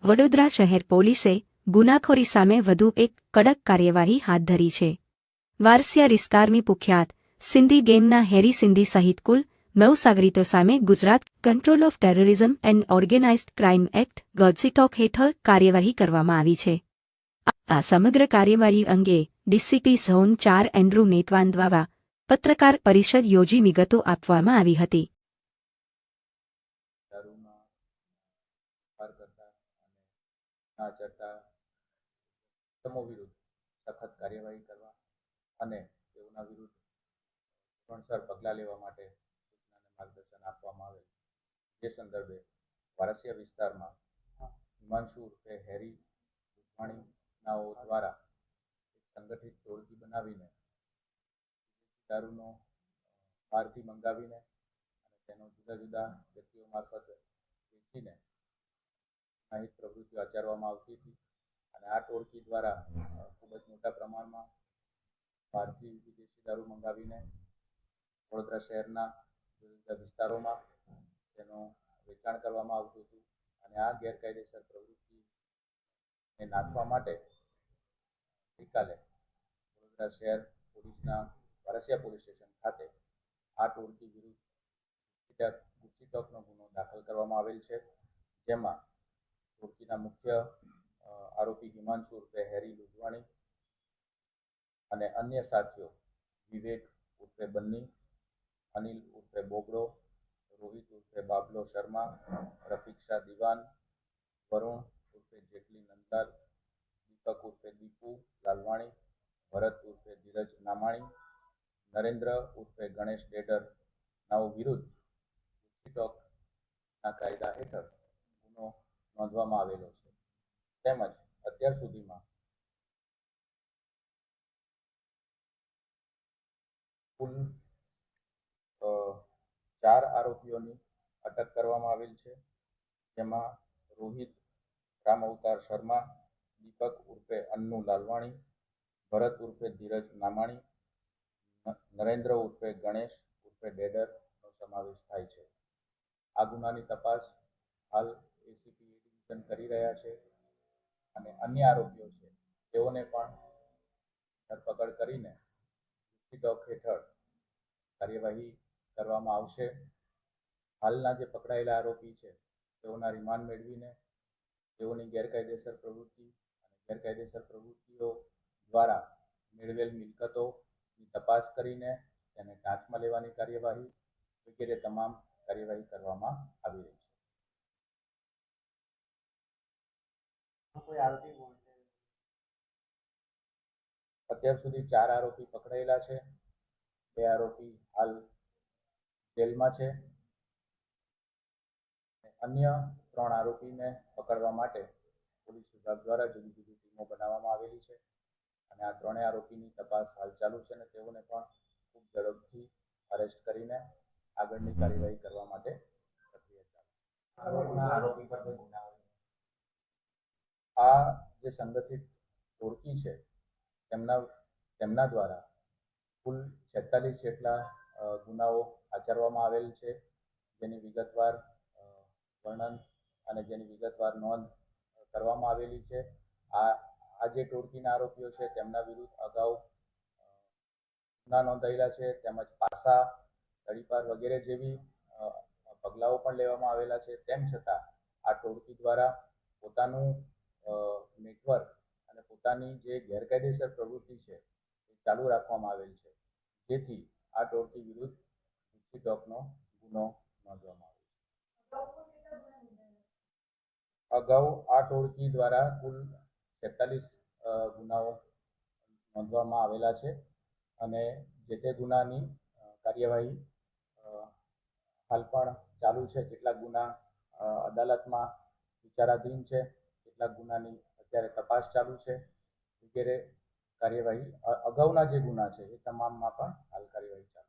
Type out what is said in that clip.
વડોદરા શહેર પોલીસે ગુનાખોરી સામે વધુ એક કડક કાર્યવાહી હાથ ધરી છે. વારસિયા વિસ્તારની કુખ્યાત સિંધી ગેંગના હેરી સિંધી સહિત કુલ 9 સાગરીતો સામે Gujarat control of terrorism and organised crime act ગોડસીટોક હેઠળ કાર્યવાહી કરવામાં આવી છે. આ સમગ્ર કાર્યવાહી અંગે ડીસીપી ઝોન 4 એન્ડ્રુ નેટવાન દ્વારા પત્રકાર પરિષદ યોજી વિગતો આપવામાં આવી હતી. સખત કાર્યવાહી કરવા અને તેઓના વિરુદ્ધ ધોરણસર પગલાં લેવા માટે સૂચના અને માર્ગદર્શન આપવામાં આવેલ. જે સંદર્ભે વારસિયા વિસ્તારમાં હિમાંશુ ઉર્ફે હેરી ઉઠવાણીનાઓ દ્વારા એક સંગઠિત ટોળકી બનાવીને દારૂનો બહારથી મંગાવીને અને તેનો જુદા જુદા વ્યક્તિઓ મારફત વેચીને ગુનાહિત પ્રવૃત્તિઓ આચરવામાં આવતી હતી. અને આ ટોળકી દ્વારા ખૂબ જ મોટા પ્રમાણમાં બહારથી વિદેશી દારૂ મંગાવીને વડોદરા શહેરના જુદા જુદા વિસ્તારોમાં તેનું વેચાણ કરવામાં આવતું હતું. અને આ ગેરકાયદેસર પ્રવૃત્તિને નાથવા માટે ગઈકાલે વડોદરા શહેર પોલીસના વારસિયા પોલીસ સ્ટેશન ખાતે આ ટોળકી વિરુદ્ધ ગુસ્સીટોકનો ગુનો દાખલ કરવામાં આવેલ છે. જેમાં ટોળકીના મુખ્ય આરોપી હિમાંશુ ઉર્ફે હેરી લુધવાણી અને અન્ય સાથીઓ વિવેક ઉર્ફે બન્ની, અનિલ ઉર્ફે બોગડો, રોહિત ઉર્ફે બાબલો શર્મા, રફીક શાહ દિવાન, વરુણ ઉર્ફે જેટલી નંદલાલ, દીપક ઉર્ફે દીપુ લાલવાણી, ભરત ઉર્ફે ધીરજ નામાણી, નરેન્દ્ર ઉર્ફે ગણેશ ડેડર નાઓ વિરુદ્ધ ગુસ્સીટોકના કાયદા હેઠળ ગુનો નોંધવામાં આવેલો છે. તેમજ અત્યાર સુધીમાં કુલ 4 આરોપીઓની અટક કરવામાં આવેલ છે. જેમાં રોહિત રામ અવતાર શર્મા, દીપક ઉર્ફે અન્નુ લાલવાણી, ભરત ઉર્ફે ધીરજ નામાણી, નરેન્દ્ર ઉર્ફે ગણેશ ઉર્ફે ડેડરનો સમાવેશ થાય છે. આ ગુનાની તપાસ હાલ એસીપી ડિવિઝન કરી રહ્યા છે. અને અન્ય આરોપીઓ છે તેઓને પણ ધરપકડ કરીને ગુસ્સીટોક હેઠળ કાર્યવાહી કરવામાં આવશે. હાલના જે પકડાયેલા આરોપી છે તેઓના રિમાન્ડ મેળવીને તેઓની ગેરકાયદેસર પ્રવૃત્તિ અને ગેરકાયદેસર પ્રવૃત્તિઓ દ્વારા મેળવેલ મિલકતોની તપાસ કરીને તેને ટાંચમાં લેવાની કાર્યવાહી વગેરે તમામ કાર્યવાહી કરવામાં આવી રહી છે. અત્યાર સુધી 4 આરોપી પકડાયેલા છે. 2 આરોપી હાલ જેલમાં છે. અન્ય 3 આરોપીને પકડવા માટે પોલીસ વિભાગ દ્વારા જુદી જુદી ટીમો બનાવવામાં આવેલી છે. અને આ 3 આરોપીની તપાસ હાલ ચાલુ છે અને તેઓને પણ ખૂબ ઝડપથી અરેસ્ટ કરીને આગળની કાર્યવાહી કરવા માટે પ્રક્રિયા ચાલુ છે. આ જે સંગઠિત ટોળકી છે તેમના દ્વારા કુલ 46 જેટલા ગુનાઓ આચરવામાં આવેલ છે. જેની વિગતવાર વર્ણન અને જેની વિગતવાર નોંધ કરવામાં આવેલી છે. આ જે ટોળકીના આરોપીઓ છે તેમના વિરુદ્ધ અગાઉ ગુના નોંધાયેલા છે. તેમજ પાસા, તડીપાર વગેરે જેવી પગલાઓ પણ લેવામાં આવેલા છે. તેમ છતાં આ ટોળકી દ્વારા પોતાનું નેટવર્ક અને પોતાની જે ગેરકાયદેસર પ્રવૃત્તિ છે એ ચાલુ રાખવામાં આવેલ છે. જેથી આ ટોળકી વિરુદ્ધ ગુસ્સીટોકનો ગુનો નોંધવામાં આવ્યો છે. અગાઉ આ ટોળકી દ્વારા કુલ 46 ગુનાઓ નોંધવામાં આવેલા છે. અને જે તે ગુનાની કાર્યવાહી હાલ પણ ચાલુ છે. કેટલાક ગુના અદાલતમાં વિચારાધીન છે, કેટલાક ગુનાની અત્યારે તપાસ ચાલુ છે વગેરે કાર્યવાહી અગાઉના જે ગુના છે એ તમામમાં પણ હાલ કાર્યવાહી ચાલુ છે.